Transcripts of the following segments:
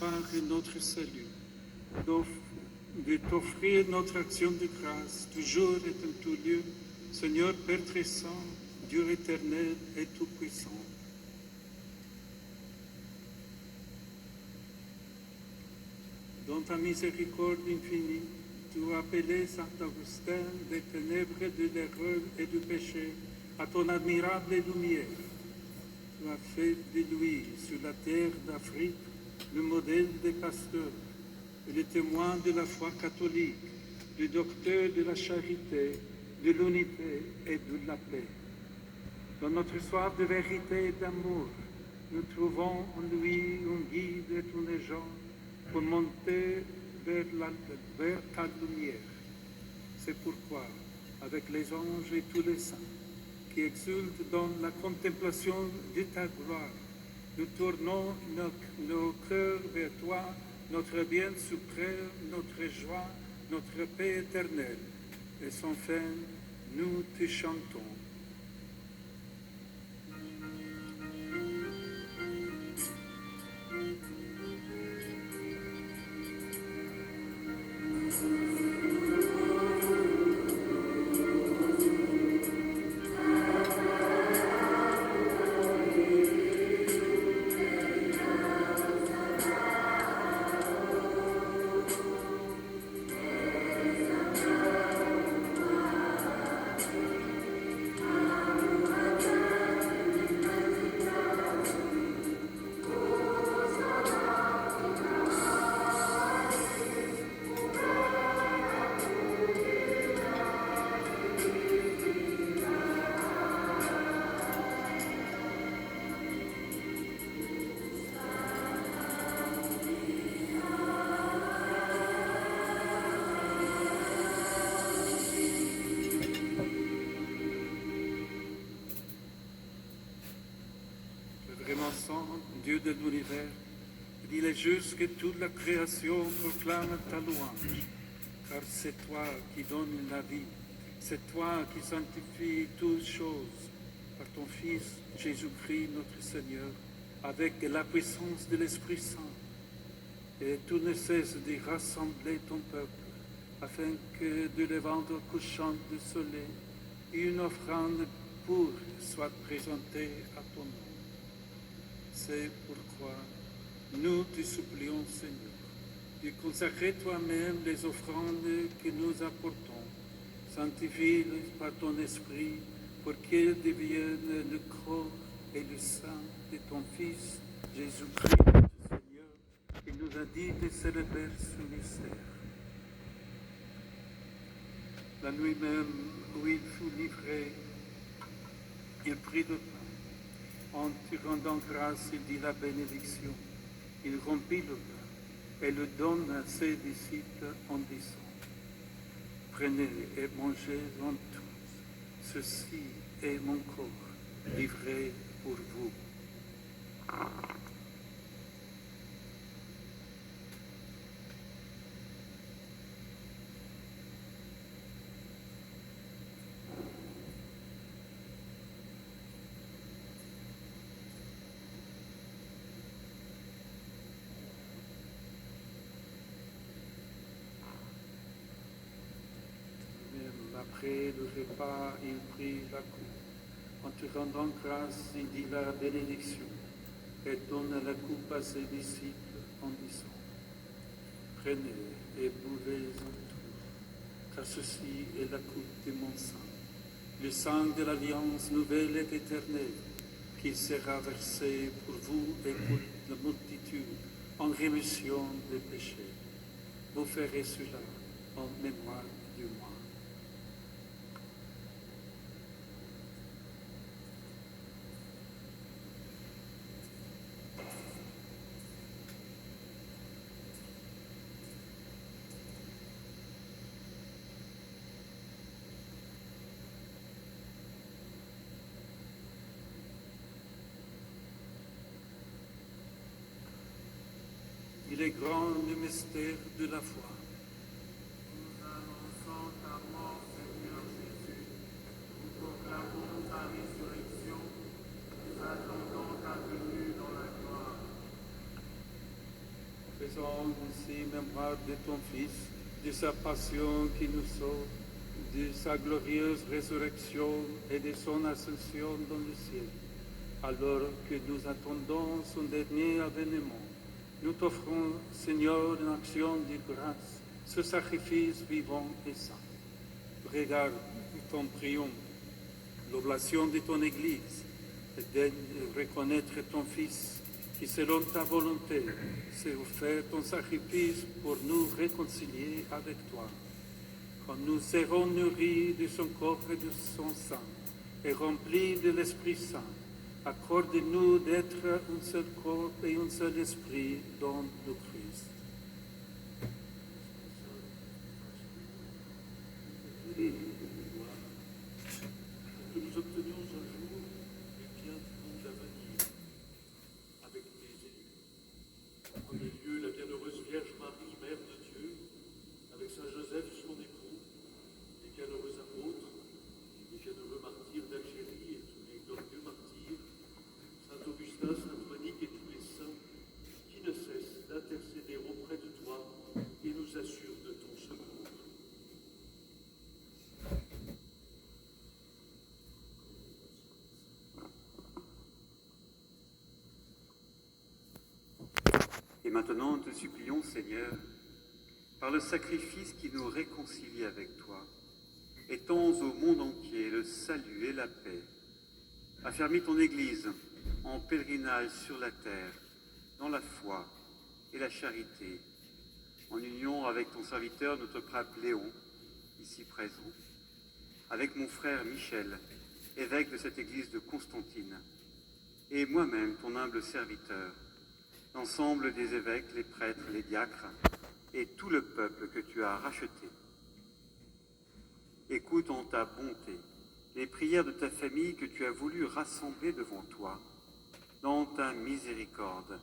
prépare notre salut, de t'offrir notre action de grâce, toujours et en tout lieu, Seigneur Père très saint, Dieu éternel et tout-puissant. Dans ta miséricorde infinie, tu as appelé Saint Augustin des ténèbres de l'erreur et du péché à ton admirable lumière. Tu as fait de lui, sur la terre d'Afrique, le modèle des pasteurs, et le témoin de la foi catholique, le docteur de la charité, de l'unité et de la paix. Dans notre soif de vérité et d'amour, nous trouvons en lui un guide et un agent pour monter vers ta lumière. C'est pourquoi, avec les anges et tous les saints, qui exultent dans la contemplation de ta gloire, nous tournons nos cœurs vers toi, notre bien suprême, notre joie, notre paix éternelle. Et sans fin, nous te chantons. Dieu de l'univers, il est juste que toute la création proclame ta louange, car c'est toi qui donnes la vie, c'est toi qui sanctifies toutes choses par ton Fils Jésus-Christ notre Seigneur, avec la puissance de l'Esprit Saint. Et tu ne cesses de rassembler ton peuple, afin que de levant au couchant du soleil, une offrande pure soit présentée à ton nom. C'est pourquoi nous te supplions, Seigneur, de consacrer toi-même les offrandes que nous apportons. Sanctifie-les par ton esprit pour qu'elles deviennent le corps et le sang de ton Fils, Jésus-Christ, notre Seigneur, qui nous a dit de célébrer ce mystère. La nuit même où il fut livré, il prit le pain. En te rendant grâce, il dit la bénédiction. Il rompit le pain et le donne à ses disciples en disant: Prenez et mangez-en tous. Ceci est mon corps livré pour vous. Après le repas, il prit la coupe. En te rendant grâce, il dit la bénédiction et donne la coupe à ses disciples en disant: Prenez et buvez-en tous, car ceci est la coupe de mon sang, le sang de l'alliance nouvelle et éternelle, qui sera versé pour vous et pour la multitude en rémission des péchés. Vous ferez cela en mémoire de moi. Il est grand le mystère de la foi. Nous annonçons ta mort, Seigneur Jésus. Nous proclamons ta résurrection. Nous attendons ta venue dans la gloire. faisons ici mémoire de ton Fils, de sa passion qui nous sauve, de sa glorieuse résurrection et de son ascension dans le ciel. Alors que nous attendons son dernier avènement, nous t'offrons, Seigneur, une action de grâce, ce sacrifice vivant et saint. Regarde, nous t'en prions, l'oblation de ton Église, et daigne reconnaître ton Fils, qui selon ta volonté s'est offert ton sacrifice pour nous réconcilier avec toi. Quand nous serons nourris de son corps et de son sang, et remplis de l'Esprit Saint, accorde-nous d'être un seul corps et un seul esprit dans le Christ. Que nous obtenions un jour les biens du monde à venir avec tes élus. En premier lieu, la bienheureuse Vierge Marie, Mère de Dieu, avec Saint Joseph, son époux, les bienheureux apôtres, les bienheureux martyrs d'Algérie et tous les glorieux martyrs, Saint Augustin, Sainte Monique et tous les saints qui ne cessent d'intercéder auprès de toi et nous assurent de ton secours. Et maintenant, nous te supplions, Seigneur, par le sacrifice qui nous réconcilie avec toi, étends au monde entier le salut et la paix. Affermis ton Église en pèlerinage sur la terre, dans la foi et la charité, en union avec ton serviteur, notre pape Léon, ici présent, avec mon frère Michel, évêque de cette Église de Constantine, et moi-même, ton humble serviteur, l'ensemble des évêques, les prêtres, les diacres et tout le peuple que tu as racheté. Écoute en ta bonté les prières de ta famille que tu as voulu rassembler devant toi. Dans ta miséricorde,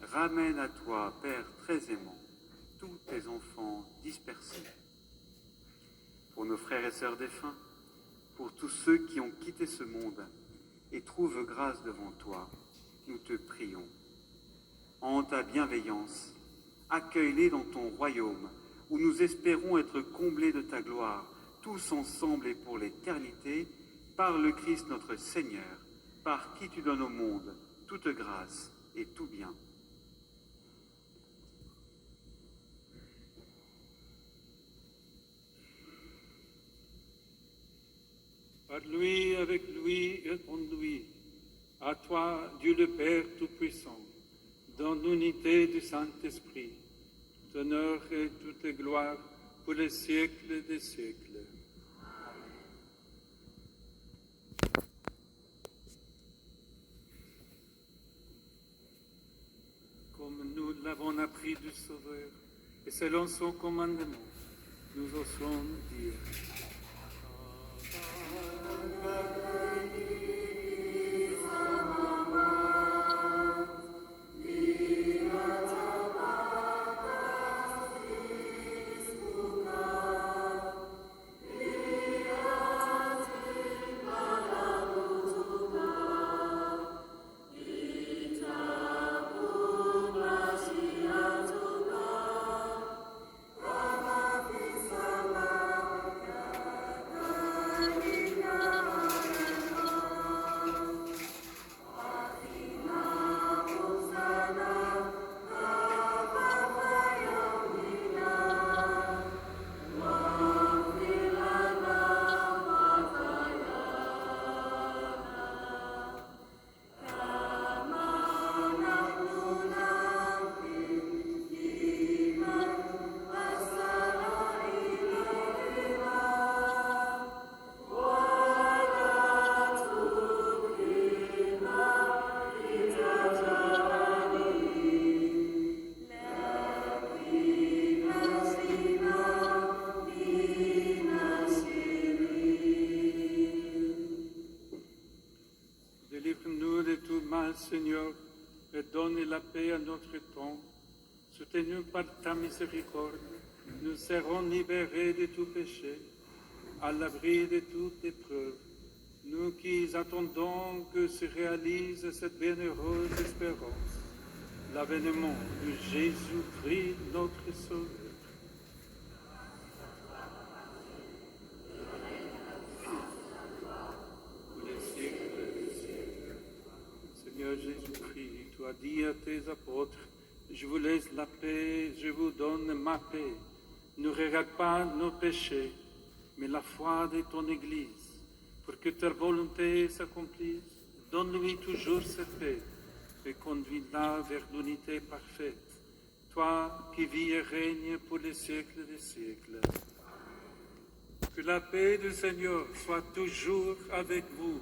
ramène à toi, Père très aimant, tous tes enfants dispersés. Pour nos frères et sœurs défunts, pour tous ceux qui ont quitté ce monde et trouvent grâce devant toi, nous te prions. En ta bienveillance, accueille-les dans ton royaume, où nous espérons être comblés de ta gloire, tous ensemble et pour l'éternité, par le Christ notre Seigneur, par qui tu donnes au monde toute grâce et tout bien. Par lui, avec lui et en lui, à toi, Dieu le Père Tout-Puissant, dans l'unité du Saint-Esprit, tout honneur et toute gloire pour les siècles des siècles. Comme nous l'avons appris du Sauveur, et selon son commandement, nous osons dire: Délivre-nous de tout mal, Seigneur, et donne la paix à notre temps. Soutenus par ta miséricorde, nous serons libérés de tout péché, à l'abri de toute épreuve. Nous qui attendons que se réalise cette bienheureuse espérance, l'avènement de Jésus-Christ, notre Sauveur. Pour les siècles des siècles. Seigneur Jésus-Christ, tu as dit à tes apôtres, je vous laisse la paix, je vous donne ma paix. Ne regarde pas nos péchés, mais la foi de ton Église, pour que ta volonté s'accomplisse. Donne-lui toujours cette paix et conduis-la vers l'unité parfaite. Toi qui vis et règnes pour les siècles des siècles. Que la paix du Seigneur soit toujours avec vous.